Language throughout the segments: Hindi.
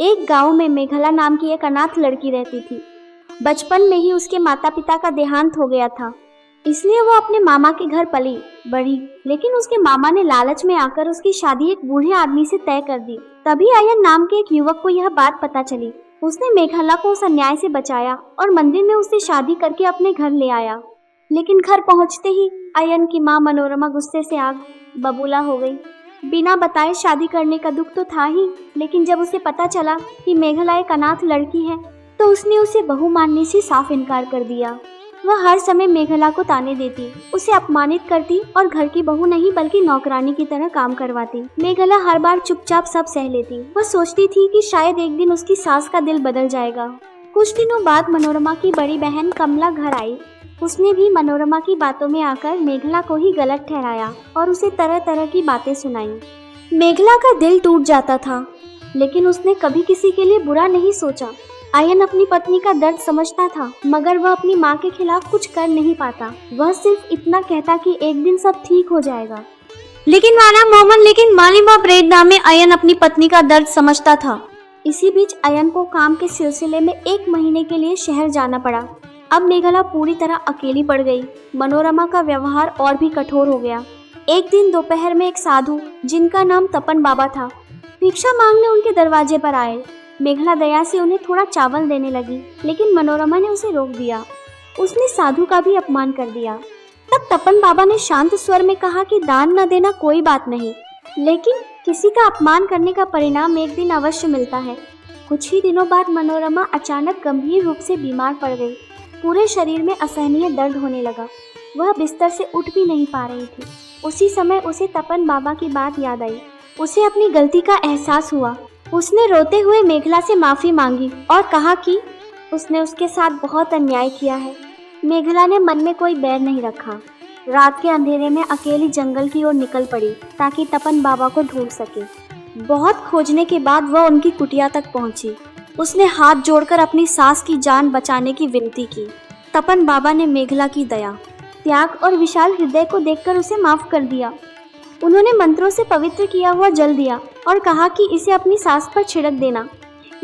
एक गांव में मेघला नाम की एक अनाथ लड़की रहती थी। बचपन में ही उसके माता पिता का देहांत हो गया था, इसलिए वो अपने मामा के घर पली बढ़ी। लेकिन उसके मामा ने लालच में आकर उसकी शादी एक बूढ़े आदमी से तय कर दी। तभी आयन नाम के एक युवक को यह बात पता चली। उसने मेघला को उस अन्याय से बचाया और मंदिर में उससे शादी करके अपने घर ले आया। लेकिन घर पहुंचते ही आयन की मां मनोरमा गुस्से से आग बबूला हो गई। बिना बताए शादी करने का दुख तो था ही, लेकिन जब उसे पता चला कि मेघला एक अनाथ लड़की है तो उसने उसे बहू मानने से साफ इनकार कर दिया। वह हर समय मेघला को ताने देती, उसे अपमानित करती और घर की बहू नहीं बल्कि नौकरानी की तरह काम करवाती। मेघला हर बार चुपचाप सब सह लेती। वह सोचती थी कि शायद एक दिन उसकी सास का दिल बदल जाएगा। कुछ दिनों बाद मनोरमा की बड़ी बहन कमला घर आई। उसने भी मनोरमा की बातों में आकर मेघला को ही गलत ठहराया और उसे तरह तरह की बातें सुनाई। मेघला का दिल टूट जाता था, लेकिन उसने कभी किसी के लिए बुरा नहीं सोचा। आयन अपनी पत्नी का दर्द समझता था, मगर वह अपनी माँ के खिलाफ कुछ कर नहीं पाता। वह सिर्फ इतना कहता कि एक दिन सब ठीक हो जाएगा। लेकिन मालिमा प्रेरणा में आयन अपनी पत्नी का दर्द समझता था। इसी बीच आयन को काम के सिलसिले में 1 महीने के लिए शहर जाना पड़ा। अब मेघला पूरी तरह अकेली पड़ गई। मनोरमा का व्यवहार और भी कठोर हो गया। एक दिन दोपहर में एक साधु, जिनका नाम तपन बाबा था, भिक्षा मांगने उनके दरवाजे पर आए। मेघला दया से उन्हें थोड़ा चावल देने लगी, लेकिन मनोरमा ने उसे रोक दिया। उसने साधु का भी अपमान कर दिया। तब तपन बाबा ने शांत स्वर में कहा कि दान न देना कोई बात नहीं, लेकिन किसी का अपमान करने का परिणाम एक दिन अवश्य मिलता है। कुछ ही दिनों बाद मनोरमा अचानक गंभीर रूप से बीमार पड़ गई। पूरे शरीर में असहनीय दर्द होने लगा। वह बिस्तर से उठ भी नहीं पा रही थी। उसी समय उसे तपन बाबा की बात याद आई। उसे अपनी गलती का एहसास हुआ। उसने रोते हुए मेघला से माफी मांगी और कहा कि उसने उसके साथ बहुत अन्याय किया है। मेघला ने मन में कोई बैर नहीं रखा। रात के अंधेरे में अकेली जंगल की ओर निकल पड़ी ताकि तपन बाबा को ढूंढ सके। बहुत खोजने के बाद वह उनकी कुटिया तक पहुंची। उसने हाथ जोड़कर अपनी सास की जान बचाने की विनती की। तपन बाबा ने मेघला की दया, त्याग और विशाल हृदय को देखकर उसे माफ कर दिया। उन्होंने मंत्रों से पवित्र किया हुआ जल दिया और कहा कि इसे अपनी सास पर छिड़क देना।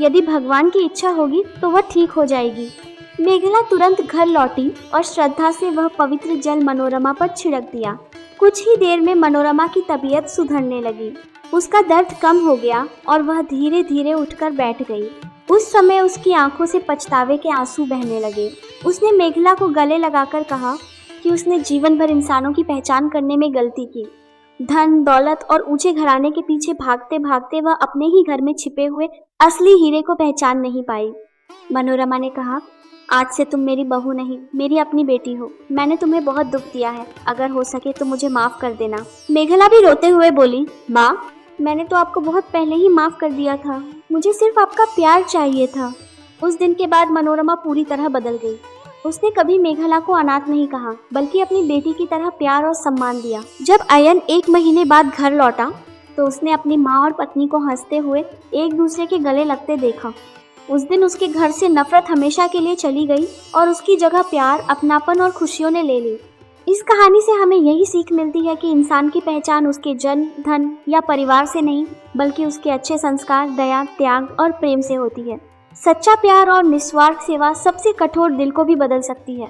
यदि भगवान की इच्छा होगी तो वह ठीक हो जाएगी। मेघला तुरंत घर लौटी और श्रद्धा से वह पवित्र जल मनोरमा पर छिड़क दिया। कुछ ही देर में मनोरमा की तबीयत सुधरने लगी। उसका दर्द कम हो गया और वह धीरे धीरे उठकर बैठ गई। उस समय उसकी आंखों से पछतावे के आंसू बहने लगे। उसने मेघला को गले लगाकर कहा कि उसने जीवन भर इंसानों की पहचान करने में गलती की। धन, दौलत और ऊंचे घराने के पीछे भागते भागते वह अपने ही घर में छिपे हुए असली हीरे को पहचान नहीं पाई। मनोरमा ने कहा, आज से तुम मेरी बहू नहीं, मेरी अपनी बेटी हो। मैंने तुम्हें बहुत दुख दिया है, अगर हो सके तो मुझे माफ कर देना। मेघला भी रोते हुए बोली, माँ, मैंने तो आपको बहुत पहले ही माफ कर दिया था। मुझे सिर्फ आपका प्यार चाहिए था। उस दिन के बाद मनोरमा पूरी तरह बदल गई। उसने कभी मेघला को अनाथ नहीं कहा, बल्कि अपनी बेटी की तरह प्यार और सम्मान दिया। जब आयन 1 महीने बाद घर लौटा तो उसने अपनी माँ और पत्नी को हंसते हुए एक दूसरे के गले लगते देखा। उस दिन उसके घर से नफरत हमेशा के लिए चली गई और उसकी जगह प्यार, अपनापन और खुशियों ने ले ली। इस कहानी से हमें यही सीख मिलती है कि इंसान की पहचान उसके जन्म, धन या परिवार से नहीं, बल्कि उसके अच्छे संस्कार, दया, त्याग और प्रेम से होती है। सच्चा प्यार और निस्वार्थ सेवा सबसे कठोर दिल को भी बदल सकती है।